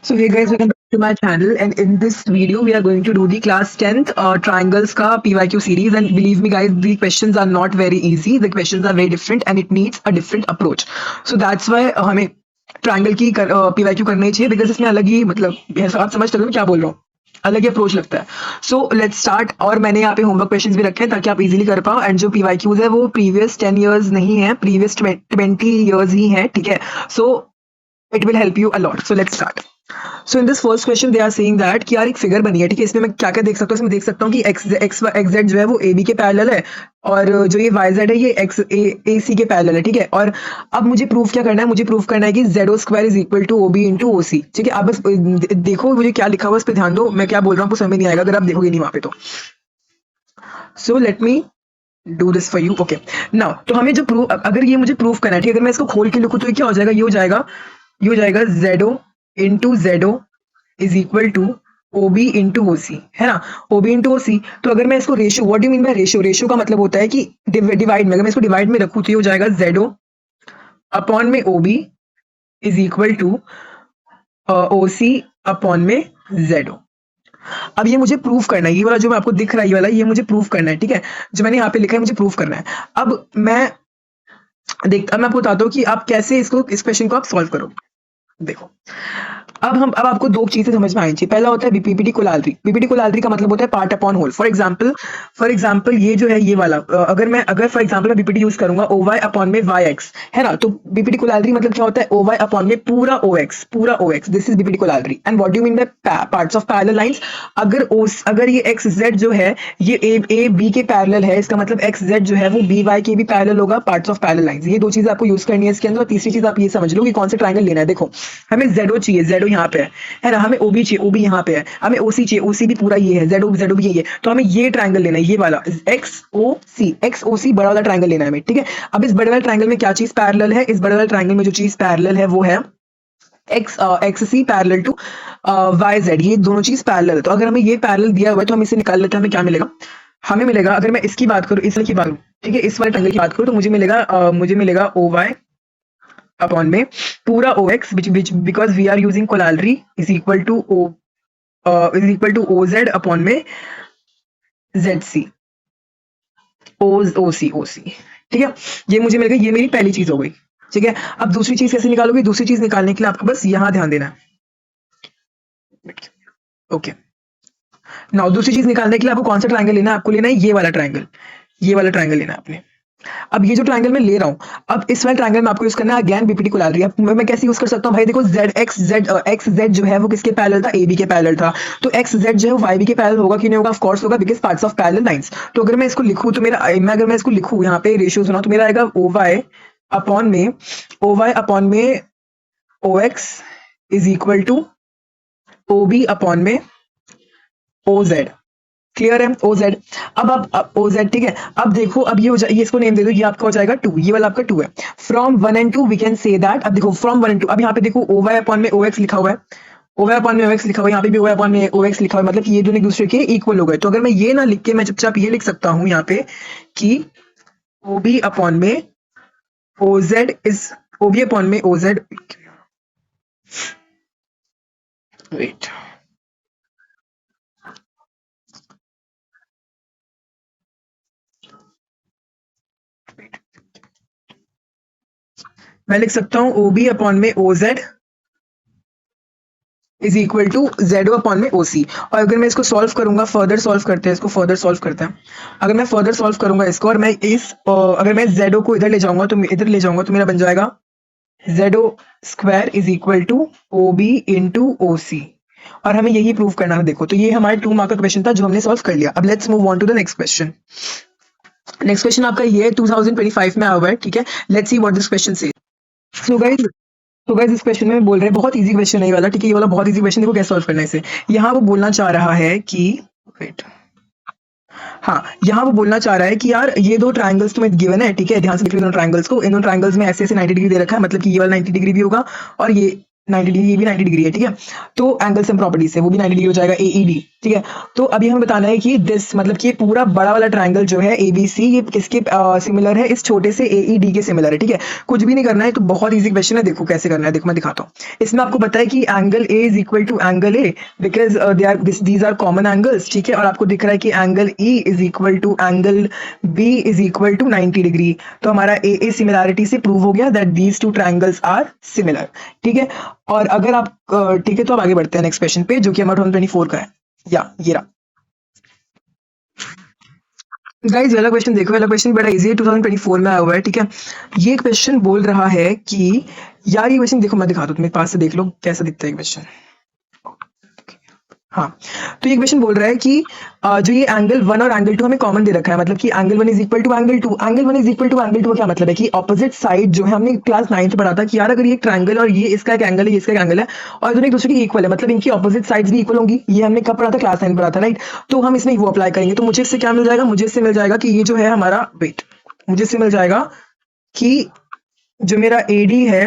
So hey guys, welcome back to my channel, and in this video we are going to do the class 10th triangles ka PYQ series. And believe me guys, the questions are not very easy. The questions are very different and it needs a different approach. So that's why हमें triangle की PYQ करना ही चाहिए, because इसमें अलग ही मतलब आप समझ सकते हो मैं क्या बोल रहा हूँ, अलग ही अप्रोच लगता है. So let's start. और मैंने यहाँ पे होमवर्क क्वेश्चंस भी रखे हैं ताकि आप इजीली कर पाओ. एंड जो PYQs है वो प्रीवियस 10 इयर्स नहीं है, प्रीवियस 20 इयर्स ही है, ठीक है. सो it will help you a lot. So let's start. So in this first question they are saying that कि यार एक फिगर बनी है, ठीक है. इसमें मैं क्या क्या देख सकता हूँ, इसमें देख सकता हूँ कि एक्स जेड जो है वो ए बी के पैरेलल है, और जो ये वाई जेड है ये एक्स ए सी के पैरेलल है, ठीक है. और अब मुझे प्रूफ क्या करना है, मुझे प्रूफ करना है कि Z O square is equal to O B into O C, ठीक है. आप बस देखो मुझे क्या लिखा हुआ है, इस पर ध्यान दो. मैं क्या बोल रहा हूँ आपको समझ नहीं आएगा अगर आप देखोगे नहीं वहां पे तो. So let me do this for you. Okay now, तो हमें जो प्रूफ, अगर ये मुझे प्रूफ करना है, ठीक है. अगर मैं इसको खोल के लिखूँ तो ये क्या हो जाएगा, ये हो जाएगा Z O into Z O is equal to O B into O C, है ना. O B into O C. तो अगर मैं इसको ratio, what do mean by ratio, ratio का मतलब होता है कि डिवाइड में, अगर मैं इसको डिवाइड में रखूँ तो ये हो जाएगा जेडो अपॉन में O B is equal to O C upon में जेडो. अब ये मुझे प्रूफ करना है, ये वाला जो मैं आपको दिख रहा है ये वाला, ये मुझे प्रूफ करना है, ठीक है. जो मैंने यहाँ पे लिखा है मुझे प्रूफ करना है. अब मैं आपको बताता हूँ कि आप कैसे इस क्वेश्चन को आप सॉल्व करोगे. देखो, अब आपको दो चीजें समझ में आनी चाहिए. पहला होता है बीपीटी कोलालरी. बीपीटी कोलालरी का मतलब होता है part upon whole. For example ये जो है ये वाला, अगर फॉर एग्जांपल मैं बीपीटी यूज करूंगा ओ वाई अपॉन में वाई एक्स, है ना. तो बीपीटी कोलालरी मतलब क्या होता है, ओ वाई अपॉन में पूरा O X. This is BPT corollary. And what do you mean by parts of parallel lines. अगर ये एक्स जेड जो है ये ए बी के पैरेलल है, इसका मतलब एक्स जेड जो है वो बी वाई के भी पैरेलल होगा, पार्ट्स ऑफ पैरेलल लाइंस. ये दो चीजें आपको यूज करनी है इसके अंदर. और तीसरी चीज आप ये समझ लो कि कौन सा ट्रायंगल लेना है. देखो, हमें जेडो चाहिए, जेडो यहाँ पे है ना. हमें ओबी चाहिए, ओबी यहाँ पे है. हमें ओसी चाहिए, ओसी भी पूरा ये है, जेडो भी ये है. तो हमें ये ट्रायंगल लेना है, ये वाला एक्स ओ सी बड़ा वाला ट्रायंगल लेना है हमें, ठीक है. अब इस बड़े वाले ट्रायंगल में क्या चीज पैरेलल है, इस बड़े वाले ट्रायंगल में जो चीज पैरेलल है वो है X C parallel to Y Z. ये दोनों चीज पैरेलल है. तो अगर हमें ये पैरेलल दिया हुआ है तो हम इसे निकाल लेते हैं. हमें क्या मिलेगा, हमें मिलेगा, अगर मैं इसकी बात करूँ, इसकी बात करूँ, ठीक है, इस वाले ट्रायंगल की बात करूँ तो मुझे मिलेगा ओ वाई अपॉन में पूरा O X which because we are using corollary is equal to O Z upon में जेड सी ओ सी, ठीक है. ये मुझे मिल गई, ये मेरी पहली चीज हो गई, ठीक है. अब दूसरी चीज कैसे निकालोगे, दूसरी चीज निकालने के लिए आपको बस यहां ध्यान देना है. ओके नाउ, दूसरी चीज निकालने के लिए आपको कौन सा ट्रायंगल लेना है, आपको लेना है ये वाला ट्रायंगल लेना है आपने. अब ये जो ट्रायंगल मैं ले रहा हूँ, अब इस वाले ट्रायंगल में आपको यूज करना है अगेन बीपीटी कोलालरी. अब मैं कैसे यूज कर सकता हूँ भाई, देखो एक्स जेड जो है वो किसके पैरेलल था, ए बी के पैरेलल था. तो एक्स जेड जो है वो वाई बी के पैरेलल होगा कि नहीं होगा, ऑफ कोर्स होगा, because parts of parallel lines. तो अगर मैं इसको लिखूं तो अगर मैं इसको लिखूं यहाँ पे रेशियो सुना तो मेरा आएगा ओ वाई अपॉन में O X is equal to O B upon में ओ जेड. क्लियर है, ओ जेड. अब ओ जेड, ठीक है. अब देखो, अब ये इसको नेम दे दो, ये आपका हो जाएगा 2, ये वाला आपका 2 है. From 1 and 2 we can say that. अब देखो फ्रॉम 1 and 2, अब यहाँ पे देखो ओ वाई अपॉन में ओ एक्स लिखा हुआ है, ओ वाई अपॉन में ओ एक्स लिखा हुआ है, यहाँ पे भी ओ वाई अपॉन में ओ एक्स लिखा हुआ है, मतलब कि ये दोनों एक दूसरे के इक्वल हो गए. तो अगर मैं ये ना लिख के मैं चुपचाप ये लिख सकता हूँ यहाँ पे कि ओ बी अपॉन में O Z is O B upon में ओ जेड. वेट, मैं लिख सकता हूँ ओ बी अपॉन में O Z is equal to Z O upon में ओसी. और अगर मैं इसको सॉल्व करूंगा, फर्दर सॉल्व करते हैं. अगर मैं फर्दर सॉल्व करूंगा इसको, और मैं अगर मैं जेडो को इधर ले जाऊंगा तो मेरा बन जाएगा Z O square is equal to O B into O C. और हमें यही प्रूव करना है. देखो, तो ये हमारे 2 मार्क का क्वेश्चन था जो हमने सॉल्व कर लिया. अब let's move on to the next question. Next question आपका ये 2025 में आया हुआ है, ठीक है. Let's see what this question says. So guys इस क्वेश्चन में बोल रहे हैं, बहुत इजी क्वेश्चन है ये वाला, ठीक है. ये वाला बहुत इजी क्वेश्चन, देखो कैसे सॉल्व करना है इसे. यहाँ वो बोलना चाह रहा है कि वेट, हाँ, यहाँ वो बोलना चाह रहा है कि यार ये दो ट्रायंगल्स तुम्हें गिवन है, ठीक है. ध्यान से देख लो दोनों ट्रायंगल्स को. इन दोनों ट्रायंगल्स में ऐसे 90 डिग्री दे रखा है, मतलब कि ये वाला 90 डिग्री भी होगा और ये 90 डिग्री, ये भी 90 डिग्री है, ठीक है। तो एंगल सम प्रॉपर्टी से वो भी 90 डिग्री हो जाएगा, AED, ठीक है। तो अभी हमें बताना है कि दिस मतलब कि पूरा बड़ा वाला ट्राइंगल जो है ABC, ये किसके सिमिलर है, इस छोटे से AED के सिमिलर है, ठीक है। कुछ भी नहीं करना है, तो बहुत ईजी क्वेश्चन है, देखो कैसे करना है, देखो मैं दिखाता हूँ। इसमें आपको पता है कि angle A is equal to angle A because these are common angles, ठीक है। और आपको दिख रहा है कि angle E is equal to angle B is equal to 90 degree. तो हमारा AA सिमिलैरिटी से प्रूव हो गया that these two triangles are similar, ठीक है। और अगर आप ठीक है, तो आप आगे बढ़ते हैं नेक्स्ट क्वेश्चन पे, जो कि हमारा 2024 का है, या ये रहा। गाइस वाला क्वेश्चन देखो, वाला क्वेश्चन बड़ा इजी है, 2024 में आया हुआ है, ठीक है। ये क्वेश्चन बोल रहा है कि यार, ये क्वेश्चन देखो, मैं दिखाता हूँ तुम्हें, पास से देख लो कैसा दिखता है क्वेश्चन। हाँ, तो ये क्वेश्चन बोल रहा है कि जो ये एंगल 1 और एंगल 2 हमें कॉमन दे रखा है, मतलब कि angle 1 is equal to angle 2, angle 1 is equal to angle 2 का क्या मतलब है कि ऑपोजिट साइड जो है, हमने क्लास 9 में पढ़ा था कि यार अगर ये ट्रायंगल और ये इसका एक एंगल है, ये इसका एक एंगल है, और दोनों एक दूसरे की इक्वल है, मतलब इनकी ऑपोजिट साइड्स भी इक्वल होंगी। ये हमने कब पढ़ा था, क्लास 9 पढ़ा था, राइट। तो हम इसमें वो अप्लाई करेंगे, तो मुझे इससे क्या मिल जाएगा, मुझे इससे मिल जाएगा कि ये जो है हमारा, वेट, मुझे इससे मिल जाएगा कि जो मेरा AD है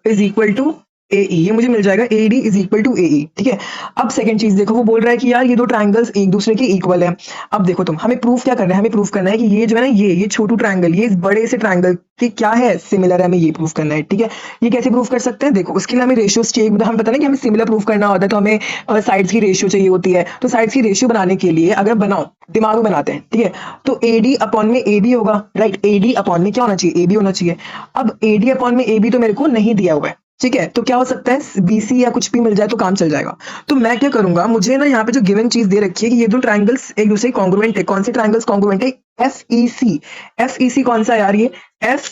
इज इक्वल टू AE, ये मुझे मिल जाएगा AD is equal to AE, ठीक है। अब सेकंड चीज देखो, वो बोल रहा है कि यार ये दो ट्रायंगल्स एक दूसरे के इक्वल है। अब देखो तुम, हमें प्रूफ क्या करना है, हमें प्रूफ करना है कि ये जो है ना, ये छोटू ट्रायंगल ये इस बड़े से ट्रायंगल के क्या है, सिमिलर है, हमें ये प्रूफ करना है, ठीक है। ये कैसे प्रूफ कर सकते हैं, देखो उसके लिए हमें रेशियोज चाहिए, हमें पता नहीं कि हमें सिमिलर प्रूफ करना होता है, तो हमें साइड्स की रेशियो चाहिए होती है। तो साइड्स की रेशियो बनाने के लिए अगर बनाओ, दिमाग में बनाते हैं, ठीक है, तो AD अपॉन में AB होगा, राइट। AD अपॉन में क्या होना चाहिए, AB होना चाहिए। अब AD अपॉन में AB तो मेरे को नहीं दिया हुआ है, ठीक है, तो क्या हो सकता है BC या कुछ भी मिल जाए तो काम चल जाएगा। तो मैं क्या करूंगा, मुझे ना यहाँ पे जो गिवन चीज दे रखी है कि ये दो ट्रायंगल्स एक दूसरे कॉन्ग्रुएंट है। कौन से ट्रायंगल्स कॉन्ग्रुएंट है, FEC। FEC कौन सा यार, ये F,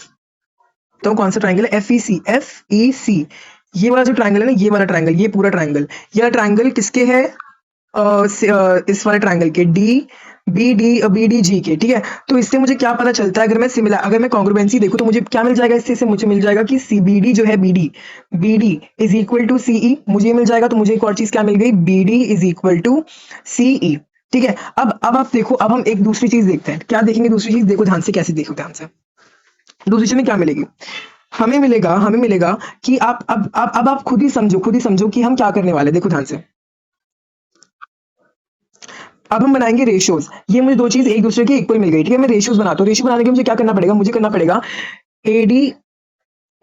तो कौन सा ट्रायंगल है, FEC। ये वाला जो ट्रायंगल है ना, ये वाला ट्रायंगल, ये पूरा ट्रायंगल, ये ट्रायंगल किसके है, इस वाले ट्रायंगल के BDG के, ठीक है। तो इससे मुझे क्या पता चलता है, अगर मैं कॉन्ग्रुएंसी देखूं तो मुझे क्या मिल जाएगा, इससे मुझे मिल जाएगा कि CBD जो है, BD is equal to CE, मुझे मिल जाएगा। तो मुझे एक और चीज क्या मिल गई, BD is equal to CE, ठीक है। अब आप देखो, अब हम एक दूसरी चीज देखते हैं, क्या देखेंगे दूसरी चीज, देखो ध्यान से, कैसे देखो ध्यान से, दूसरी चीज में क्या मिलेगी, हमें मिलेगा कि आप खुद ही समझो कि हम क्या करने वाले हैं, देखो ध्यान से। अब हम बनाएंगे रेशियोज, ये मुझे दो चीज एक दूसरे के इक्वल मिल गई, ठीक है। मैं रेशियोज बनाता हूँ, रेशियो बनाने के लिए मुझे क्या करना पड़ेगा, मुझे करना पड़ेगा AD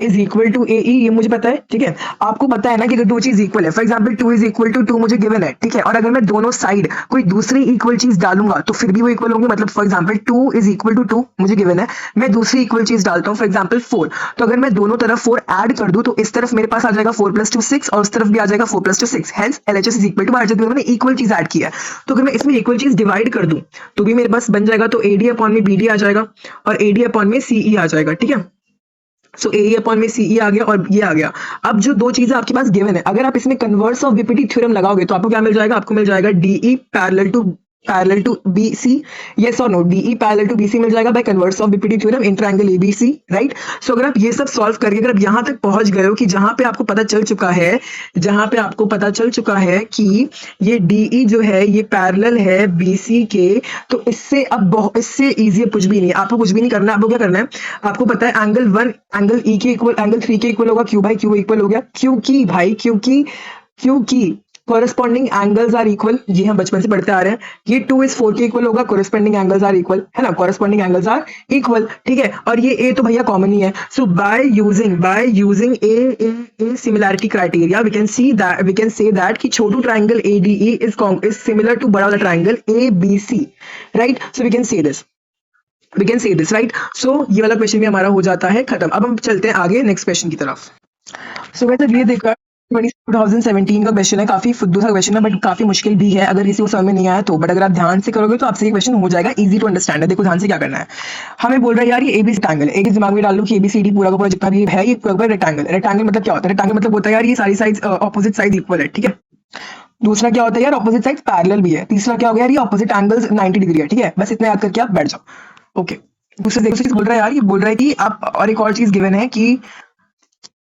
is equal to AE, ये मुझे पता है, ठीक है। आपको पता है ना कि अगर दो चीज इक्वल है, for example 2 is equal to 2 मुझे गिवन है, ठीक है। और अगर मैं दोनों साइड कोई दूसरी इक्वल चीज डालूंगा तो फिर भी वो इक्वल होंगे, मतलब for example 2 is equal to 2 मुझे गिवन है, मैं दूसरी इक्वल चीज डालता हूँ, फॉर एग्जांपल 4, तो अगर मैं दोनों तरफ 4 ऐड कर दूं तो इस तरफ मेरे पास आ जाएगा 4 + 2 6, और उस तरफ भी आ जाएगा 4 + 2 6, hence LHS is equal to, मैंने इक्वल चीज ऐड किया है। तो अगर मैं इसमें इक्वल चीज डिवाइड कर दूं तो भी मेरे पास बन जाएगा, तो AD अपॉन में BD आ जाएगा और AD अपॉन में CE आ जाएगा, ठीक है। सो AE अपॉन में CE आ गया और ये आ गया। अब जो दो चीजें आपके पास गिवन है, अगर आप इसमें कन्वर्स ऑफ बीपीटी थ्योरम लगाओगे तो आपको क्या मिल जाएगा, आपको मिल जाएगा DE parallel to BC, yes और no, DE parallel to BC मिल जाएगा by converse of BPT theorem in triangle ABC, right. So अगर आप ये सब सॉल्व करके अगर आप यहां तक पहुंच गए हो कि जहां पे आपको पता चल चुका है कि ये DE जो है ये पैरेलल है BC के, तो इससे अब इससे इजी कुछ भी नहीं है, आपको कुछ भी नहीं करना है। आपको क्या करना है, आपको पता है एंगल 1 एंगल E के इक्वल, एंगल 3 के इक्वल होगा, Q इक्वल हो गया, क्योंकि corresponding angles are equal, ये हम बचपन से पढ़ते आ रहे हैं। ये 2 is 4 के इक्वल होगा, corresponding angles are equal, है ना, corresponding angles are equal, ठीक है। और ये A तो भैया कॉमन ही है। So by using a similarity criteria we can say that कि छोटू triangle ADE is similar to बड़ा वाला triangle ABC, right? So we can say this, right? So ये वाला क्वेश्चन भी हमारा हो जाता है खत्म। अब हम चलते हैं आगे नेक्स्ट क्वेश्चन की तरफ। So वैसे ये देखा 2017 का क्वेश्चन है, काफी फुद्दू सा क्वेश्चन है बट काफी मुश्किल भी है अगर किसी को समझ में नहीं आया तो, बट अगर आप ध्यान से करोगे तो आपसे ये क्वेश्चन हो जाएगा, इजी टू अंडरस्टैंड है। देखो ध्यान से क्या करना है, हमें बोल रहा है यार ये ABC ट्रायंगल है, एक दिमाग में डाल लो कि ABCD पूरा का पूरा जितना भी है ये पूरा रेक्टेंगल मतलब क्या होता है, रेक्टेंगल मतलब होता है यार ये सारी साइड्स ऑपोजिट साइड इक्वल है, ठीक है। दूसरा क्या होता है यार, ऑपोजिट साइड पैरेलल भी है। तीसरा क्या हो गया यार, ये ऑपोजिट एंगल्स 90 डिग्री है, ठीक है। बस इतना याद करके आप बैठ जाओ, ओके। दूसरा चीज बोल रहा है यार, ये बोल रहा है कि आप, और एक और चीज गिवन है कि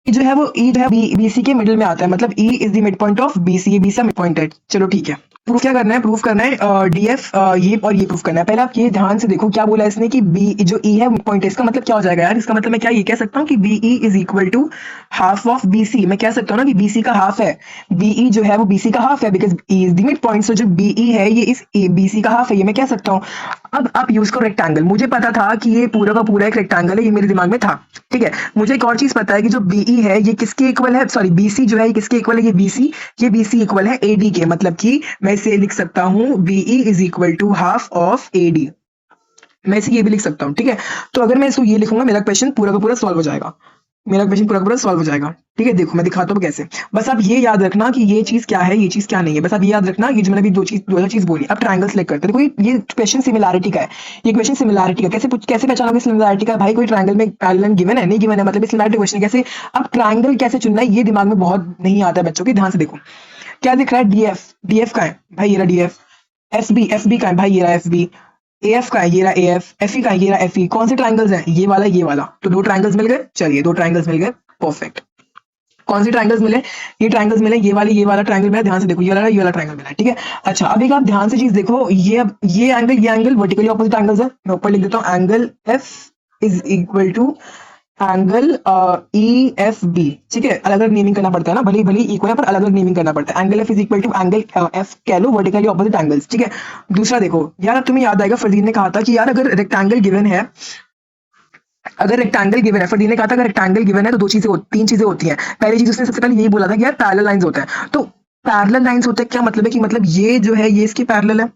जो है वो E जो है BC के मिडिल में आता है, मतलब E is the mid point of BC, ये BC का मिड पॉइंट है, चलो ठीक है। प्रूफ क्या करना है, प्रूफ करना है डीएफ ये और ये प्रूफ करना है। पहले आप ये ध्यान से देखो क्या बोला है इसने कि बी जो ई है पॉइंट है, इसका मतलब क्या हो जाएगा यार, इसका मतलब मैं क्या ये कह सकता हूँ कि BE is equal to half of BC. मैं कह सकता हूँ ना कि बीसी का हाफ है, बीई जो है वो बीसी का हाफ है, because E is the midpoint. So जो बीई है ये इस बीसी का हाफ है, ये मैं कह सकता हूँ। अब आप यूज करो रेक्टेंगल। मुझे पता था कि ये पूरा का पूरा एक रेक्टेंगल है, ये मेरे दिमाग में था, ठीक है। मुझे एक और चीज पता है कि जो बीई है ये किसके इक्वल है, सॉरी बीसी जो है ये किसके इक्वल है, ये बीसी इक्वल है एडी के। मतलब कि मैं इसे लिख सकता हूँ BE is equal to half of AD. मैं इसे ये भी लिख सकता हूँ, ठीक है। तो अगर मैं इसको ये लिखूंगा मेरा क्वेश्चन पूरा का पूरा सॉल्व हो जाएगा, मेरा क्वेश्चन पूरा का पूरा सॉल्व हो जाएगा, ठीक है। देखो मैं दिखाता हूँ कैसे। बस आप ये याद रखना कि ये चीज क्या है, ये चीज क्या नहीं है। बस आप ये याद रखना, ये जो मैंने अभी दो चीज बोली। अब ट्रायंगल सेलेक्ट करते हैं। देखो ये क्वेश्चन सिमिलैरिटी का है, ये क्वेश्चन सिमिलैरिटी का कैसे पहचानोगे सिमिलैरिटी का। भाई कोई ट्रायंगल में पैरेलल गिवन है, नहीं गिवन है, मतलब सिमिलैरिटी क्वेश्चन कैसे। अब ट्रायंगल कैसे चुनना है ये दिमाग में बहुत नहीं आता है बच्चों के, ध्यान से देखो। क्या दिख रहा है, डीएफ, डीएफ का है भाई, ये रहा डीएफ। एफबी का है भाई, ये रहा एफबी। एएफ का है, ये रहा एएफ। एफई का है, ये रहा एफई। कौन से ट्रायंगल्स हैं, ये वाला ये वाला। तो दो ट्रायंगल्स मिल गए, चलिए दो ट्रायंगल्स मिल गए, परफेक्ट। कौन से ट्रायंगल्स मिले, ये ट्रायंगल्स मिले, ये वाला ट्रायंगल मिला, ध्यान से देखो, ये वाला ट्रायंगल मिला, ठीक है। अच्छा अब एक आप ध्यान से चीज देखो, ये एंगल वर्टिकली ऑपोजिट एंगल्स है। मैं ऊपर लिख देता हूँ, angle F is equal to angle E F B, ठीक है। अलग अलग नेमिंग करना पड़ता है ना, भले भले इक्वल है पर अलग अलग नेमिंग करना पड़ता है। Angle F is equal to angle F कह लो, वर्टिकली ऑपोजिट एंगल्स, ठीक है। दूसरा देखो यार, अब तुम्हें याद आएगा फरदीन ने कहा था कि यार अगर रेक्टेंगल गिवन है, अगर रेक्टेंगल गिवन है, फरदीन ने कहा था अगर रेक्टेंगल गिवन है तो तीन चीजें होती हैं। पहली चीज उसने सबसे पहले यही बोला था कि यार पैरेलल लाइंस होता है। तो पैरेलल लाइंस होते हैं, क्या मतलब है कि मतलब ये जो है ये इसके पैरेलल है,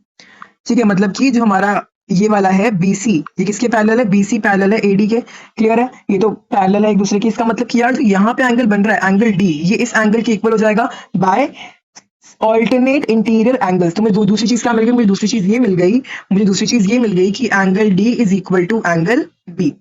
ठीक है। मतलब कि जो हमारा ये वाला है बीसी, ये किसके पैरेलल है, बीसी पैरेलल है एडी के, क्लियर है। ये तो पैरेलल है एक दूसरे के। इसका मतलब कि यार यहाँ पे एंगल बन रहा है एंगल डी, ये इस एंगल के इक्वल हो जाएगा बाय ऑल्टरनेट इंटीरियर एंगल्स। तो मुझे दूसरी चीज क्या मिल गई, मुझे दूसरी चीज ये मिल गई कि angle D is equal to angle B.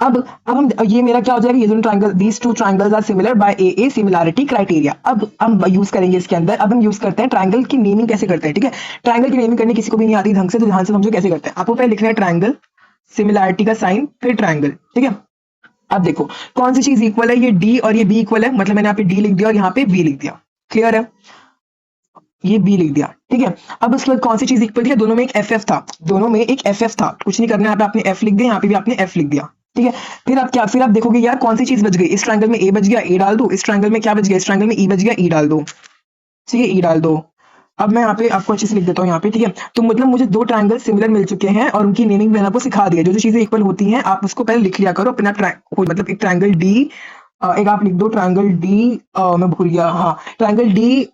अब हम ये मेरा क्या हो जाएगा, ये दोनों triangle, these two triangles are similar by a similarity criteria. अब हम यूज करेंगे इसके अंदर। अब हम यूज करते हैं ट्रायंगल की नेमिंग कैसे करते हैं, ठीक है। ट्रायंगल की नेमिंग करनी किसी को भी नहीं आती ढंग से, तो ध्यान से समझो कैसे करते हैं। आपको पहले लिखना है ट्रायंगल, सिमिलैरिटी का साइन, फिर ट्रायंगल, ठीक है। अब देखो कौन सी चीज इक्वल है, ये डी और ये बी इक्वल है, मतलब मैंने यहाँ पे डी लिख दिया और यहाँ पे बी लिख दिया, क्लियर है। ये बी लिख दिया, ठीक है। अब उसके बाद कौन सी चीज इक्वल थी, दोनों में एक एफ एफ था, कुछ नहीं करना, यहाँ पे आपने एफ लिख दिया, यहाँ पे भी आपने एफ लिख दिया, ठीक है। फिर आप देखोगे यार कौन सी चीज बच गई, इस ट्रायंगल में ए बच गया, ए डाल दो। इस ट्रायंगल में क्या बच गया, इस ट्रायंगल में ई बच गया, ई डाल दो, ठीक है, ई डाल दो। अब मैं यहाँ पे आपको अच्छे से लिख देता हूँ यहाँ पे, ठीक है। तो मतलब मुझे दो ट्रायंगल सिमिलर मिल चुके हैं और उनकी नेमिंग मैंने आपको सिखा दिया। जो जो चीजें इक्वल होती हैं आप उसको पहले लिख लिया करो अपना मतलब एक ट्रायंगल डी, एक आप लिख दो ट्रायंगल डी, मैं भूल गया, हाँ ट्रायंगल डी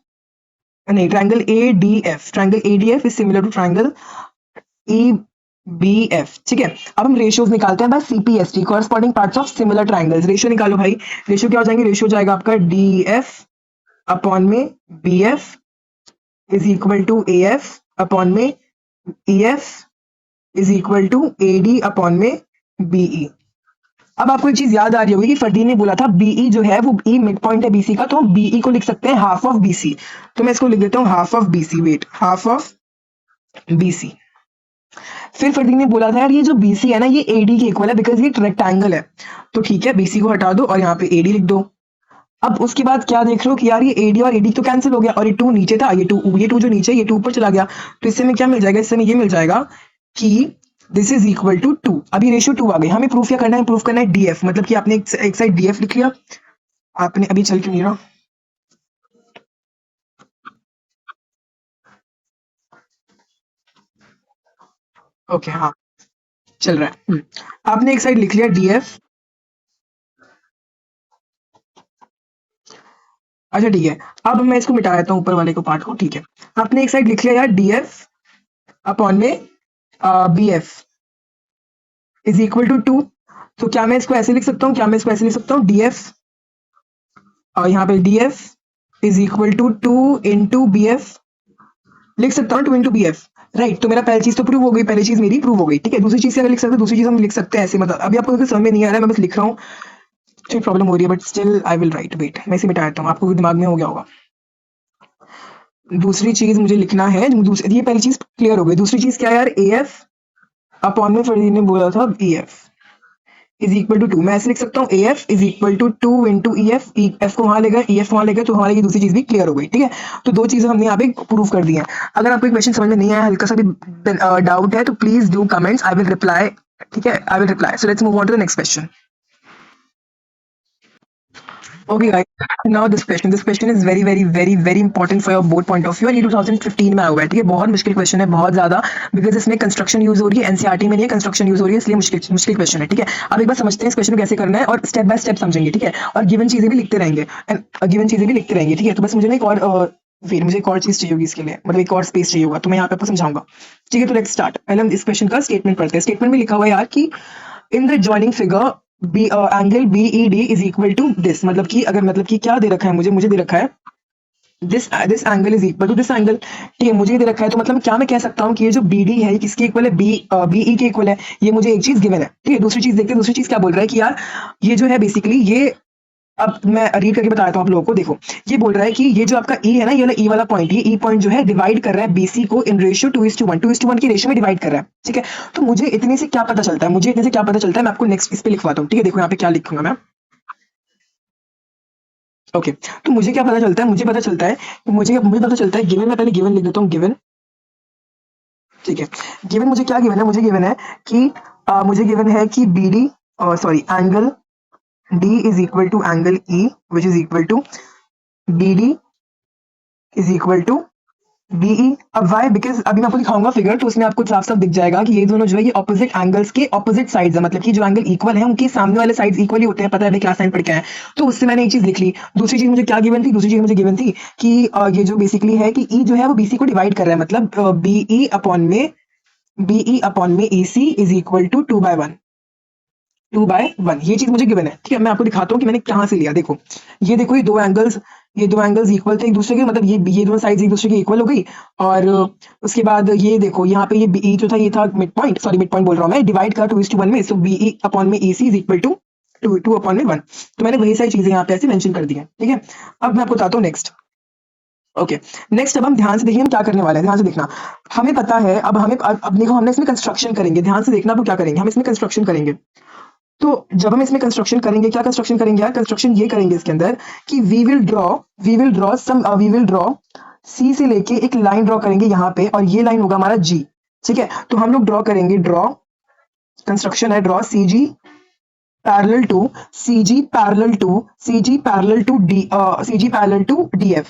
नहीं, triangle A D F, triangle A D F is similar to triangle E B F, ठीक है। अब हम रेशियोज निकालते हैं, बस CPST, corresponding parts of similar triangles. Ratio निकालो भाई, रेशियो क्या हो जाएंगे, रेशियो जाएगा आपका डी एफ अपॉन में B F is equal to A F upon में E F is equal to A D upon में बीई। अब आपको एक चीज याद आ रही होगी कि फरदीन ने बोला था बीई जो है वो ई मिड पॉइंट है बीसी का, तो हम बीई को लिख सकते हैं हाफ ऑफ बीसी। तो मैं इसको लिख देता हूँ half of BC, wait, half of BC. फिर फरदीन ने बोला था यार ये जो बीसी है ना ये एडी के इक्वल है, बिकॉज ये रेक्टेंगल है। तो ठीक है, बीसी को हटा दो और यहाँ पे एडी लिख दो। अब उसके बाद क्या देख रहे हो कि यार ये एडी और एडी तो कैंसिल हो गया और ये टू नीचे था, ये टू जो नीचे, ये टू ऊपर चला गया। तो इससे में क्या मिल जाएगा, इससे में ये मिल जाएगा कि दिस इज इक्वल टू 2। अभी रेशियो 2 आ गई। हमें प्रूफ क्या करना है, प्रूफ करना है डीएफ, मतलब कि आपने एक साइड डीएफ लिख लिया, आपने अभी चल के नहीं रहा, ओके हाँ चल रहा है। आपने एक साइड लिख लिया डीएफ, अच्छा ठीक है। अब मैं इसको मिटा देता हूँ ऊपर वाले को पार्ट को, ठीक है। आपने एक साइड लिख लिया यार डीएफ अपॉन में B F is equal to 2। तो क्या मैं इसको ऐसे लिख सकता हूँ, डी एफ और यहाँ पे D F is equal to 2 into B F, लिख सकता हूँ 2 इंटू बी एफ, राइट। तो मेरा पहली चीज तो प्रूव हो गई, पहली चीज मेरी प्रूव हो गई, ठीक है। दूसरी चीज क्या लिख सकते हैं, दूसरी चीज हम लिख सकते हैं ऐसे, मतलब अभी आपको समझ में नहीं आ रहा है, मैं बस लिख रहा हूँ, थोड़ी प्रॉब्लम हो रही है but still I will write, wait मैं इसे मिटा देता हूँ, आपको दिमाग में हो गया होगा। दूसरी चीज मुझे लिखना है, ये पहली चीज क्लियर हो गई। दूसरी चीज क्या है यार, ए एफ अपॉन में फरदीन ने बोला था B F is equal to 2। मैं ऐसे लिख सकता हूँ AF is equal to 2 into EF, EF को वहां लेगा, EF वहां लेगा, तो हमारी ये दूसरी चीज भी क्लियर हो गई। ठीक है, तो दो चीजें हमने यहाँ पे प्रूव कर दी हैं। अगर आपको क्वेश्चन समझ में नहीं आया, हल्का सा भी डाउट है, तो please do comments, I will reply. ठीक है, I will reply. So let's move on to the next question. Okay, guys. Now this question is very important for your board point of view. और ये 2015 में आया हुआ है। ठीक है, बहुत मुश्किल क्वेश्चन है, बहुत ज्यादा, बिकॉज इसमें कंस्ट्रक्शन यूज हो रही है, एनसीईआरटी में नहीं है, कंस्ट्रक्शन यूज हो रही है, इसलिए मुश्किल क्वेश्चन है। ठीक है, अब एक बार समझते हैं इस क्वेश्चन को कैसे करना है और स्टेप बाय स्टेप समझेंगे। ठीक है, और गिवन चीजें भी लिखते रहेंगे, ठीक है, तो बस मुझे ना एक और फिर मुझे एक और चीज चाहिए होगी इसके लिए, मतलब एक और स्पेस चाहिए होगा, तो मैं यहाँ पे आपको समझाऊंगा। ठीक है, तो लेट्स स्टार्ट। पहले हम इस क्वेश्चन का स्टेटमेंट पढ़ते हैं। स्टेटमेंट में लिखा हुआ है यार कि in the joining figure angle BED is equal to this, मतलब कि अगर, मतलब कि क्या दे रखा है मुझे दे रखा है this angle is equal to this angle. ठीक है, मुझे दे रखा है, तो मतलब क्या मैं कह सकता हूँ कि ये जो BD है ये किसके इक्वल है, BE के इक्वल है। ये मुझे एक चीज गिवन है। ठीक है, दूसरी चीज देखते हैं, दूसरी चीज क्या बोल रहा है कि यार ये जो है बेसिकली ये, अब मैं रीड करके बता देता हूँ आप लोगों को। देखो, ये बोल रहा है कि ये जो आपका E है ना, ये वाला E वाला पॉइंट, ये E पॉइंट जो है डिवाइड कर रहा है BC को इन रेशियो 2:1 की रेशियो में डिवाइड कर रहा है। ठीक है, तो मुझे इतने से क्या पता चलता है, मैं आपको नेक्स्ट इस पे लिखवाता हूँ। ठीक है, देखो यहाँ पे क्या लिखूंगा मैं। ओके, तो मुझे क्या पता चलता है, मुझे पता चलता है गिवन, मैं पहले गिवन लिख देता हूँ, गिवन। ठीक है, गिवन मुझे क्या गिवन है, मुझे गिवन है कि BD angle D is equal to angle E, which is equal to BD is equal to BE। अब why? Because अभी मैं आपको दिखाऊंगा फिगर, तो उसमें आपको साफ साफ दिख जाएगा कि ये दोनों जो है ये ऑपोजिट एंगल्स के ऑपोजिट साइड्स है, मतलब कि जो एंगल इक्वल है उनके सामने वाले साइड्स इक्वल ही होते हैं। पता है क्या साइन पढ़ के आए, तो उससे मैंने एक चीज लिख ली। दूसरी चीज मुझे क्या गिवन थी, कि ये जो बेसिकली है कि E जो है वो BC को डिवाइड कर रहा है, मतलब BE अपॉन में EC इज इक्वल टू 2/1। ये चीज मुझे गिवन है। ठीक है, मैं आपको दिखाता हूँ कि मैंने कहाँ से लिया। देखो, ये देखो, ये दो एंगल्स इक्वल थे एक दूसरे के, मतलब ये दोनों साइड्स एक दूसरे की इक्वल हो गई। और उसके बाद ये देखो, यहाँ पे ये BE जो था, ये था मिड पॉइंट बोल रहा हूँ मैं, डिवाइड का 2:1 में, सो BE अपॉन में EC इज इक्वल टू 2/1। तो मैंने वही सारी चीजें यहाँ पे ऐसे मेंशन कर दी है। ठीक है, अब मैं आपको बताता हूँ नेक्स्ट। ओके, नेक्स्ट अब हम ध्यान से देखिए हम क्या करने वाले हैं, ध्यान से देखना। हमें पता है, अब देखो, हमने इसमें कंस्ट्रक्शन करेंगे, ध्यान से देखना। अब क्या करेंगे, हम इसमें कंस्ट्रक्शन करेंगे। तो जब हम इसमें कंस्ट्रक्शन करेंगे, क्या कंस्ट्रक्शन करेंगे यार, कंस्ट्रक्शन ये करेंगे इसके अंदर कि वी विल ड्रॉ सी से लेके एक लाइन ड्रॉ करेंगे यहाँ पे, और ये लाइन होगा हमारा G। ठीक है, तो हम लोग ड्रॉ करेंगे, कंस्ट्रक्शन है draw CG parallel to DF।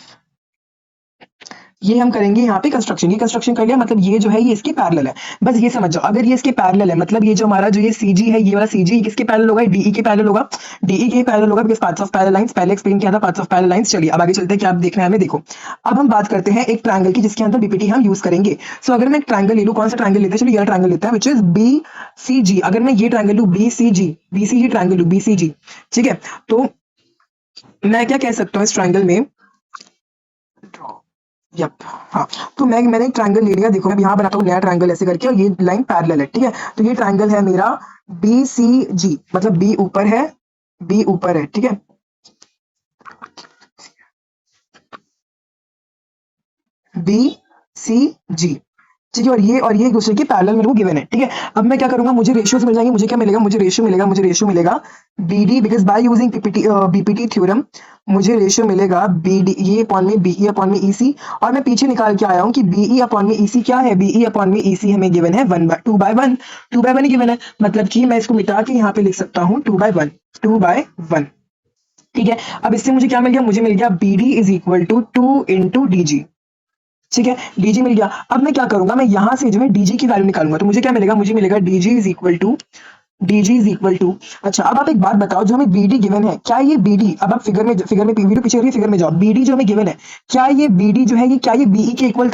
ये हम करेंगे यहाँ पे कंस्ट्रक्शन। ये कंस्ट्रक्शन कर लिया, मतलब ये जो है ये इसके पैरेलल है। बस ये समझ जाओ, अगर ये इसके पैरेलल है, मतलब ये जो हमारा जो ये CG है, ये वाला CG किसके पैरेलल होगा, DE के पैरेलल होगा। Because parts of parallel lines, पहले एक्सप्लेन किया था पार्ट्स ऑफ पैरेलल लाइंस। चलिए अब आगे चलते हैं, क्या आप देखना है हमें। देखो, अब हम बात करते हैं एक ट्रायंगल की जिसके अंदर BPT हम यूज करेंगे। सो अगर मैं एक ट्रायंगल ले लूं, कौन सा ट्रायंगल लेते हैं, चलिए ये ट्रायंगल लेते हैं, व्हिच इज BCG। अगर मैं ये ट्रायंगल लूं BCG ट्रायंगल लूं BCG, ठीक है, तो मैं क्या कह सकता हूँ इस ट्रायंगल में, हाँ, तो मैंने एक ट्रायंगल ले लिया। देखो, मैं यहाँ बनाता हूँ नया ट्रायंगल ऐसे करके, और ये लाइन पैरेलल है। ठीक है, तो ये ट्रायंगल है मेरा BCG, मतलब B ऊपर है। ठीक है, BCG। ठीक है, और ये एक दूसरे के पैरेलल मेरे को गिवन है। ठीक है, अब मैं क्या करूंगा, मुझे रेशियोज मिल जाएंगे। मुझे क्या मिलेगा, मुझे रेशियो मिलेगा BD, because by using BPT theorem मुझे रेशियो मिलेगा BD ये अपॉन में BE अपॉन में EC। और मैं पीछे निकाल के आया हूँ कि BE अपॉन में EC क्या है, BE अपॉन में EC हमें गिवन है 2/1 ही गिवन है, मतलब कि मैं इसको मिटा के यहाँ पे लिख सकता हूँ 2/1। ठीक है, अब इससे मुझे क्या मिल गया, मुझे मिल गया BD is equal to 2 into DG। ठीक है, DG मिल गया। अब मैं क्या करूंगा, मैं यहाँ से जो है DG की वैल्यू निकालूंगा, तो मुझे क्या मिलेगा, DG इज इक्वल टू। अच्छा, अब आप एक बात बताओ, जो हमें BD गिवन है, क्या ये BD, अब आप फिगर में वीडियो पीछे रही, फिगर में जाओ, BD जो हमें गिवन है, क्या ये BD जो है ये क्या ये BE के इक्वल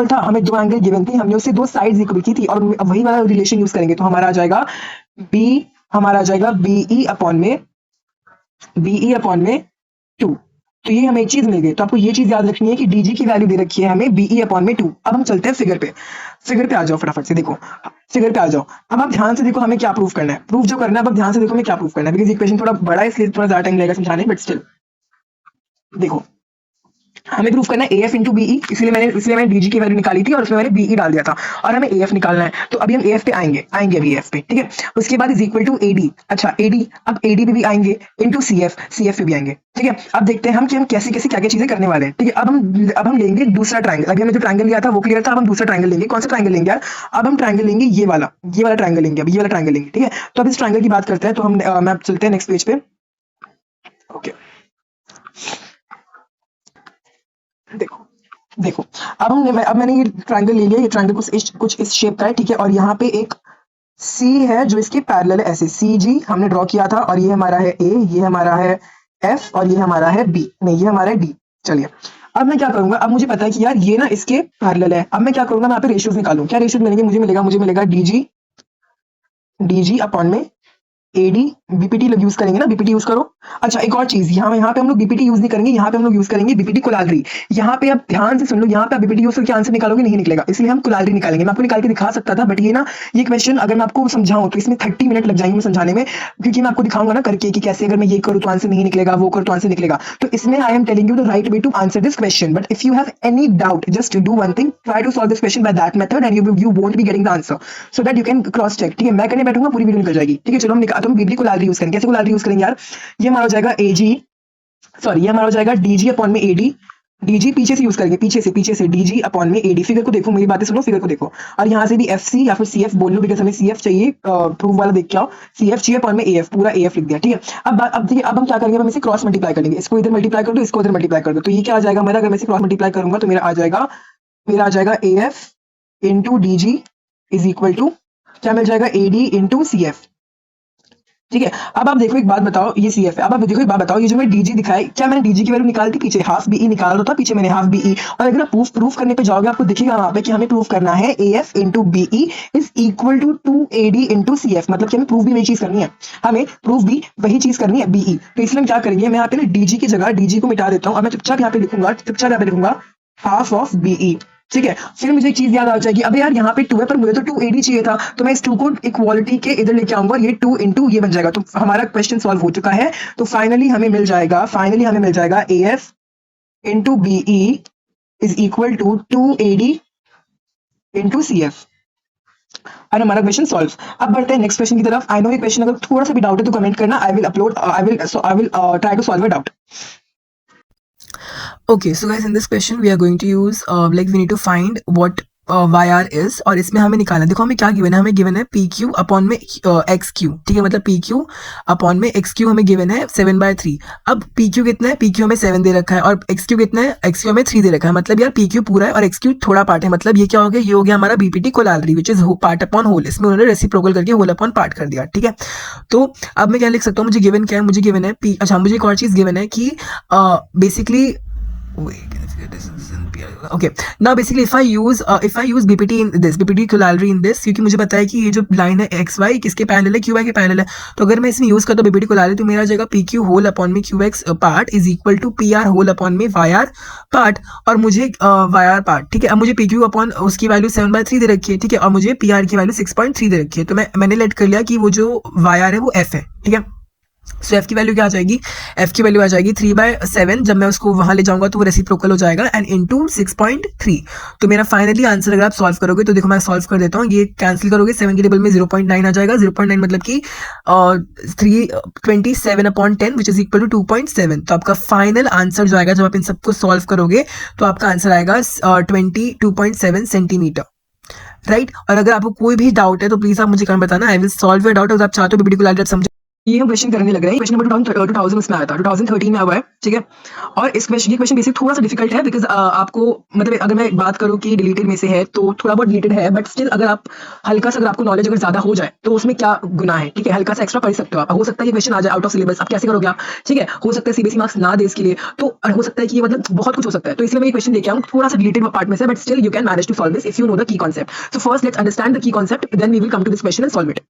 था, हमें दो एंगल गिवन थे, हमने उससे दो साइड्स इक्वल की थी, और वही वाला रिलेशन यूज करेंगे, तो हमारा आ जाएगा BE अपॉन में 2। तो ये हमें एक चीज मिल गई। तो आपको ये चीज याद रखनी है कि DG की वैल्यू दे रखी है हमें BE अपॉन में 2। अब हम चलते हैं फिगर पे आ जाओ फटाफट से। देखो, फिगर पे आ जाओ। अब आप ध्यान से देखो हमें क्या प्रूफ करना है, अब आप ध्यान से देखो हमें क्या प्रूफ करना है, बिकॉज इक्वेशन थोड़ा बड़ा है इसलिए थोड़ा ज्यादा टाइम लगेगा समझाने, बट स्टिल देखो, हमें प्रूफ करना है AF इंटू BE, इसलिए मैंने DG की वैल्यू निकाली थी और उसमें मैंने BE डाल दिया था और हमें AF निकालना है। तो अभी हम AF पे आएंगे अभी AF पे, ठीक है। उसके बाद इज इक्वल टू AD, अच्छा AD, अब AD पे भी आएंगे इंटू CF पे भी आएंगे, ठीक है। अब देखते हैं हम कि हम कैसी कैसी क्या क्या चीजें करने वाले हैं, ठीक है। अब हम लेंगे दूसरा ट्रायंगल। अभी हमने जो ट्रायंगल लिया था वो क्लियर था, अब हम दूसरा ट्रायंगल लेंगे। कौन सा ट्रायंगल लेंगे यार? अब हम ट्रायंगल लेंगे ये वाला ट्रायंगल लेंगे, अब ये वाला ट्रायंगल लेंगे, ठीक है। तो अब इस ट्रायंगल की बात करते हैं, तो हम मैं चलते हैं नेक्स्ट पेज पे। ओके, देखो अब मैंने ये ट्रायंगल ले लिया। ये ट्रायंगल कुछ इस शेप का है, ठीक है। और यहाँ पे एक C है जो इसके पैरेलल है, ऐसे CG हमने ड्रॉ किया था। और ये हमारा है A, ये हमारा है F और ये हमारा है B, नहीं ये हमारा है D। चलिए अब मैं क्या करूंगा, अब मुझे पता है कि यार ये ना इसके पैरेलल है। अब मैं क्या करूंगा, मैं यहाँ पे रेशियोज निकालूं। क्या रेशियोज मिलेंगे? मुझे मिलेगा DG अपॉन में AD, BPT यूज करेंगे ना, BPT यूज करो। अच्छा एक और चीज, यहाँ पे हम लोग BPT यूज नहीं करेंगे, यहाँ पे हम लोग यूज करेंगे BPT कोलालरी। यहाँ पे आप ध्यान से सुन लो, यहाँ पे आप BPT यूज करके आंसर निकालोगे नहीं निकलेगा, इसलिए हम कोलालरी निकालेंगे। मैं आपको निकाल के दिखा सकता था, बट ये क्वेश्चन अगर मैं आपको समझाऊं तो इसमें 30 मिनट लग जाएंगे समझाने में, क्योंकि मैं आपको दिखाऊंगा ना करके कि कैसे अगर मैं ये करूँ तो आंसर नहीं निकलेगा, वो करूँ तो आंसर निकलेगा। तो इसमें I am telling you the right way to answer this question, but if you have any doubt just do one thing, try to solve this question by that method and you won't be getting the answer, so that you can cross check, ठीक है। मैं करने बैठूंगा पूरी video निकल जाएगी, ठीक है। चलो हम BPT कोलालरी यूज करेंगे। कैसे कोलालरी यूज करेंगे यार? ये हमारा हो जाएगा ये हमारा हो जाएगा DG अपॉन में AD। DG पीछे से यूज करेंगे, पीछे से DG अपॉन में AD। फिगर को देखो, मेरी बातें सुनो, फिगर को देखो। और यहाँ से भी FC या फिर CF बोल लो, बिकॉज हमें CF चाहिए, प्रूफ वाला देख के आओ। CF चाहिए अपॉन में AF, पूरा AF लिख दिया, ठीक है। अब देखिए, अब हम क्या करेंगे, हम इसे क्रॉस मल्टीप्लाई करेंगे। इसको इधर मल्टीप्लाई कर दो, इसको इधर मल्टीप्लाई कर दो, तो ये क्या आ जाएगा मेरा? अगर मैं इसे क्रॉस मल्टीप्लाई करूंगा तो मेरा आ जाएगा AF into DG is equal to क्या मिल जाएगा? AD इंटू CF, ठीक है। अब आप देखो एक बात बताओ, ये CF है। अब आप देखो एक बात बताओ, ये जो मैं DG दिखाया, क्या मैंने DG की वैल्यू निकाली थी? पीछे हाफ BE निकाला था, पीछे मैंने हाफ BE। और अगर आप प्रूफ करने पे जाओगे, आपको दिखेगा वहां पे कि हमें प्रूफ करना है AF into BE is equal to 2AD into CF, मतलब कि हमें प्रूफ भी वही चीज करनी है, BE। तो इसलिए हम क्या करेंगे, मैं यहाँ पे ना DG की जगह DG को मिटा देता हूँ और मैं चुपचाप यहाँ पे लिखूंगा हाफ ऑफ BE, ठीक है। फिर मुझे एक चीज याद आ जाएगी, अबे यार यहाँ पे 2 है पर मुझे तो 2AD चाहिए था, तो मैं इस 2 को इक्वालिटी के इधर लेके आऊंगा, ये 2 इंटू ये बन जाएगा। तो हमारा क्वेश्चन सॉल्व हो चुका है। तो फाइनली हमें मिल जाएगा AF into BE is equal to 2AD into CF और हमारा क्वेश्चन सॉल्व। अब बढ़ते हैं नेक्स्ट क्वेश्चन की तरफ। आई नो ये क्वेश्चन अगर थोड़ा सा भी डाउट है तो कमेंट करना, I will try to solve it out. Okay, so guys, in this question we are going to use we need to find what YR is, और इसमें हमें निकालना है। देखो हमें क्या गिवन है, हमें गिवन है PQ अपॉन में XQ, ठीक है। मतलब PQ अपॉन में XQ हमें गिवन है 7/3। अब PQ कितना है? PQ हमें 7 दे रखा है और XQ कितना है? XQ हमें 3 दे रखा है। मतलब यार PQ पूरा है और XQ थोड़ा पार्ट है। मतलब ये क्या हो गया? ये हो गया हमारा BPT corollary which is part upon whole. इसमें उन्होंने रेसिप्रोकल करके होल अपॉन पार्ट कर दिया, ठीक है। तो अब मैं क्या लिख सकता हूँ? मुझे गिवन क्या है? मुझे गिवन है अच्छा, मुझे एक और चीज गिवन है कि basically okay, now basically if I use BPT in this, BPT कोलालरी in this, क्योंकि मुझे पता है कि ये जो लाइन है XY किसके पैरेलल है? QY के पैरेलल है। तो अगर मैं इसमें यूज करता हूँ BPT कोलालरी तो मेरा आ जाएगा PQ होल अपॉन में QX part is equal to PR whole upon में YR पार्ट, और मुझे YR पार्ट, ठीक है। अब मुझे PQ अपॉन उसकी वैल्यू 7/3 दे रखी है, ठीक है, और मुझे PR की वैल्यू 6.3 दे रखी है। तो मैंने लेट कर लिया कि वो जो YR है वो F है, ठीक है। सो F की वैल्यू क्या आ जाएगी? F की वैल्यू आ जाएगी 3/7। जब मैं उसको वहां ले जाऊंगा तो वो रेसिप्रोकल हो जाएगा एंड इनटू 6.3। तो मेरा फाइनली आंसर अगर आप सॉल्व करोगे तो देखो मैं सॉल्व कर देता हूँ। ये कैंसिल करोगे, 7 के टेबल में 0.9 आ जाएगा। 0.9 मतलब कि 327/10 विच इज इक्वल टू 2.7। तो आपका फाइनल आंसर जो आएगा जब आप इन सबको सॉल्व करोगे तो आपका आंसर आएगा 22.7 सेंटीमीटर, राइट। और अगर आपको कोई भी डाउट है तो प्लीज आप मुझे कमेंट बताना, I will solve your doubt. अगर आप चाहते हो BPT कोलालरी समझ, ये हम क्वेश्चन करने लग रहे हैं। क्वेश्चन नंबर 2000 इसमें आया था, 2013 में आया है, ठीक है। और इस ये क्वेश्चन बेसिक थोड़ा सा डिफिकल्ट है बिकॉज आपको मतलब अगर मैं बात करूं कि डिलीटेड में से है तो थोड़ा बहुत डिलीटेड है, बट स्टिल अगर आप हल्का सा अगर आपको नॉलेज अगर ज्यादा हो जाए तो उसमें क्या गुनाह है, ठीक है। हल्का सा एक्स्ट्रा पढ़ सकते हो आप। हो सकता है ये क्वेश्चन आ जाए आउट ऑफ सिलेबस, आप कैसे करोगे आप, ठीक है। हो सकता है CBSE मार्क्स ना दे इसके लिए, तो हो सकता है कि ये मतलब बहुत कुछ हो सकता है। तो इसलिए मैं ये क्वेश्चन लेके आऊँ थोड़ा सा डिलीटेड पार्ट में से, but still you can manage to solve this if you know the key concept. So first let's understand the key concept, then we will come to this question and solve it.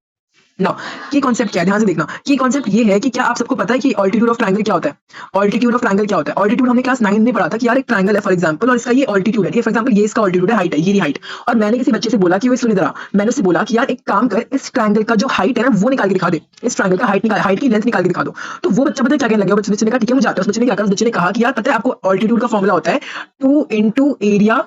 Now key concept क्या है, ध्यान से देखना। की concept ये है कि क्या आप सबको पता है कि ऑल्टीट्यूड ऑफ ट्रायंगल क्या होता है? ऑल्टीट्यूड ऑफ ट्रायंगल क्या होता है? ऑल्टीट्यूड हमने क्लास 9 में पढ़ा था कि यार एक ट्रायंगल है फॉर एग्जांपल, और इसका ये ऑल्टीट्यूड है, ठीक है? फॉर एग्जांपल ये इसका ऑल्टीट्यूड है, हाइट है, ये हाइट। और मैंने किसी बच्चे से बोला कि वो सुन इधर आ, मैंने उससे बोला कि यार एक काम कर, इस ट्रायंगल का जो हाइट है ना वो निकाल के दिखा दे, इस ट्रायंगल का हाइट निकाल, हाइट की लेंथ निकाल के दिखा दो। तो वो बच्चा पता है क्या कहने लगा? बच्चे ने कहा ठीक है मुझे आता है। उस बच्चे ने क्या कहा? उस बच्चे ने कहा कि यार पता है आपको ऑल्टीट्यूड का फॉर्मूला होता है 2 इंटू एरिया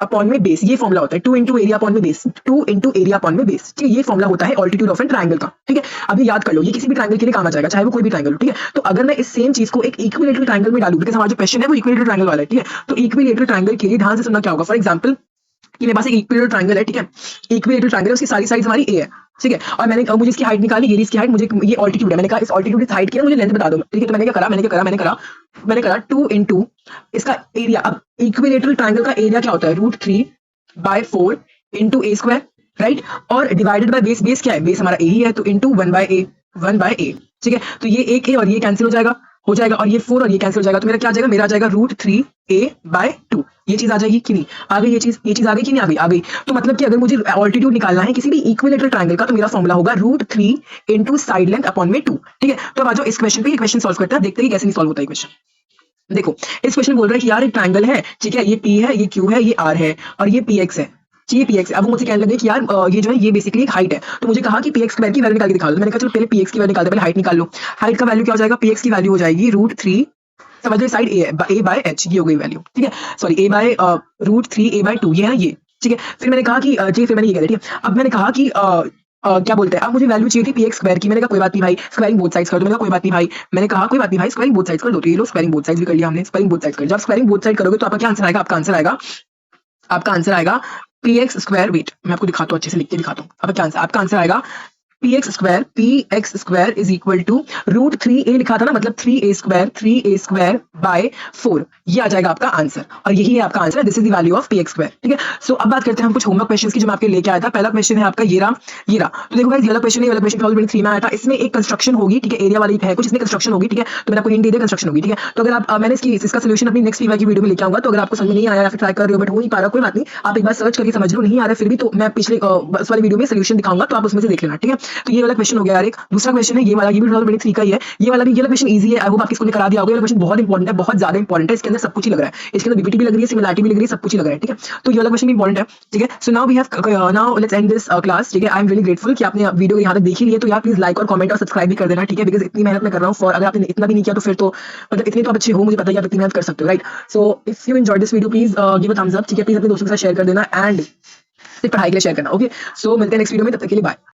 अपॉन में बेस, ये फॉर्मूला होता है 2 इंटू एरिया अपॉन में बेस, 2 इंटू एरिया अपॉन में बेस, ठीक है? ये फॉर्मूला होता है ऑल्टीट्यूड ऑफ एन ट्रायंगल का, ठीक है? अभी याद कर लो, ये किसी भी ट्रायंगल के लिए काम आ जाएगा, चाहे वो कोई भी ट्रायंगल हो, ठीक है? तो अगर मैं इस सेम चीज को एक इक्विलेटरल ट्रायंगल में डालूं, बिकॉज़ हमारा जो क्वेश्चन है वो इक्विलेटरल ट्रायंगल वाला है, ठीक है? तो इक्विलेटरल ट्रायंगल के लिए ध्यान से सुनना क्या होगा। फॉर एग्जांपल कि मेरे पास एक इक्विलेटरल ट्रायंगल है, ठीक है? इक्विलेटरल ट्रायंगल है, उसकी सारी साइड्स हमारी ए है, ठीक है? और मैंने मुझे इसकी हाइट निकाली, ये इसकी हाइट, मुझे ये ऑल्टीट्यूड है, मैंने कहा इस ऑल्टीट्यूड की हाइट की ना मुझे लेंथ बता दो, ठीक है? तो मैंने क्या करा, मैंने करा 2 इंटू इसका एरिया। अब इक्विलेटरल ट्रायंगल का एरिया क्या होता है? √3/4 इंटू ए स्क्वायर, राइट? और डिवाइडेड बाय बेस, बेस क्या है? बेस हमारा ए ही है, तो इंटू 1/a, ठीक है? तो ये एक ए और ये कैंसिल हो जाएगा, और ये 4 और ये कैंसिल हो जाएगा, तो मेरा क्या आ जाएगा? मेरा आ जाएगा √3a/2। ये चीज आ जाएगी कि नहीं? आ गई ये चीज आ गई कि नहीं? आ गई। तो मतलब कि अगर मुझे ऑल्टीट्यूड निकालना है किसी भी इक्विलेटरल ट्रायंगल का, तो मेरा फॉर्मूला होगा √3 इंटू साइड लेंथ अपॉन में 2, ठीक है? तो अब आ जाओ इस क्वेश्चन पे, ये क्वेश्चन सॉल्व करते हैं, देखते हैं कैसे नहीं सॉल्व होता है क्वेश्चन। देखो इस क्वेश्चन बोल रहा है कि यार एक ट्रायंगल है, ठीक है? ये P है, ये Q है, ये R है, और ये PX है, ये PX है। अब वो मुझसे कहने लगे कि यार ये जो है ये बेसिकली एक हाइट है, तो मुझे कहा कि PX स्क्वायर की वैल्यू निकाल के दिखा दो। तो मैंने कहा चलो पहले PX की वैल्यू निकाल दो, पहले हाइट निकाल लो। हाइट का वैल्यू क्या हो जाएगा? PX की वैल्यू हो जाएगी √3, समझ लो साइड ए है, a/h, ये हो गई वैल्यू, ठीक है? सॉरी √3a/2, ये है ना ये, ठीक है? फिर मैंने कहा कि फिर मैंने ये कह दिया, ठीक है? अब मैंने कहा कि क्या बोलते हैं, अब मुझे वैल्यू चाहिए थी PX स्क्वायर की। मैंने कहा कोई बात नहीं भाई, स्क्वायरिंग बोथ साइड्स कर दो। मैंने कहा कोई बात नहीं भाई, स्क्वायरिंग बोथ साइड्स कर दो। तो ये लो स्क्वायरिंग बोथ साइड्स भी कर लिया हमने, स्क्वायरिंग बोथ साइड्स कर। जब स्क्वायरिंग बोथ साइड करोगे तो आपका क्या आंसर आएगा? आपका आंसर आएगा PX स्क्वायर, वेट मैं आपको दिखाता हूँ, अच्छे से लिख के दिखाता हूँ। अब क्या आंसर? आपका आंसर आएगा PX square is equal to √3a लिखा था ना, मतलब 3a स्क्वायर बाय 4, ये आ जाएगा आपका आंसर, और यही है आपका answer. This is the value of PX square, ठीक है? सो अब बात करते हैं हम कुछ होमवर्क क्वेश्चंस की जो मैं आपके लेके आया था। पहला क्वेश्चन है आपका ये रहा। तो देखो गाइस, ये वाला क्वेश्चन 2023 में आया था। इसमें एक कंस्ट्रक्शन होगी, ठीक है? एरिया वाली है कुछ, इसमें कंस्ट्रक्शन होगी, ठीक है? तो मैंने आपको हिंट दे दिया, कंस्ट्रक्शन होगी, ठीक है? तो अगर आप मैंने इसका सोल्यूशन अपनी नेक्स्ट की वीडियो में लेके आऊंगा। तो अगर आपको समझ में नहीं आया या फिर ट्राई कर रहे हो बट हो नहीं पा रहा, कोई बात नहीं, आप एक बार सर्च करके समझ लो। नहीं आ रहा फिर भी तो मैं पिछले उस वाली वीडियो में सोल्यूशन दिखाऊंगा, तो आप उसमें से देख लेना, ठीक है? तो ये वाला क्वेश्चन हो गया यार एक। दूसरा क्वेश्चन है ये वाला, ये भी 2023 का ही है। ये वाला क्वेश्चन इजी है, आई होप आपके स्कूल में करा दिया होगा। ये क्वेश्चन बहुत इंपॉर्टेंट है, बहुत ज्यादा इंपॉर्टेंट है। इसके अंदर सब कुछ ही लग रहा है, इसके अंदर बीपीटी भी लग रही है, सिमिलरिटी भी लग रही है, सब कुछ ही लग रहा है, ठीक है? तो ये वाला क्वेश्चन भी इंपॉर्टेंट है, ठीक है? So now we have now let's end this class, ठीक है? आई एम रियली ग्रेटफुल कि आपने वीडियो यहाँ तक देखी ली है। तो यार प्लीज लाइक और कमेंट और सब्सक्राइब भी कर देना, ठीक है? बिकॉज इतनी मेहनत मैं कर रहा हूँ फॉर, अगर आपने इतना भी नहीं किया तो फिर तो मतलब इतने तो आप अच्छे हो, मुझे पता है आप इतनी मेहनत कर सकते हो, right? So if you enjoyed this video please give a thumbs up, ठीक है? प्लीज अपने दोस्तों के साथ शेयर कर देना, एंड सिर्फ पढ़ाई के लिए शेयर करना, ओके? सो मिलते हैं नेक्स्ट वीडियो में, तब तक के लिए बाय।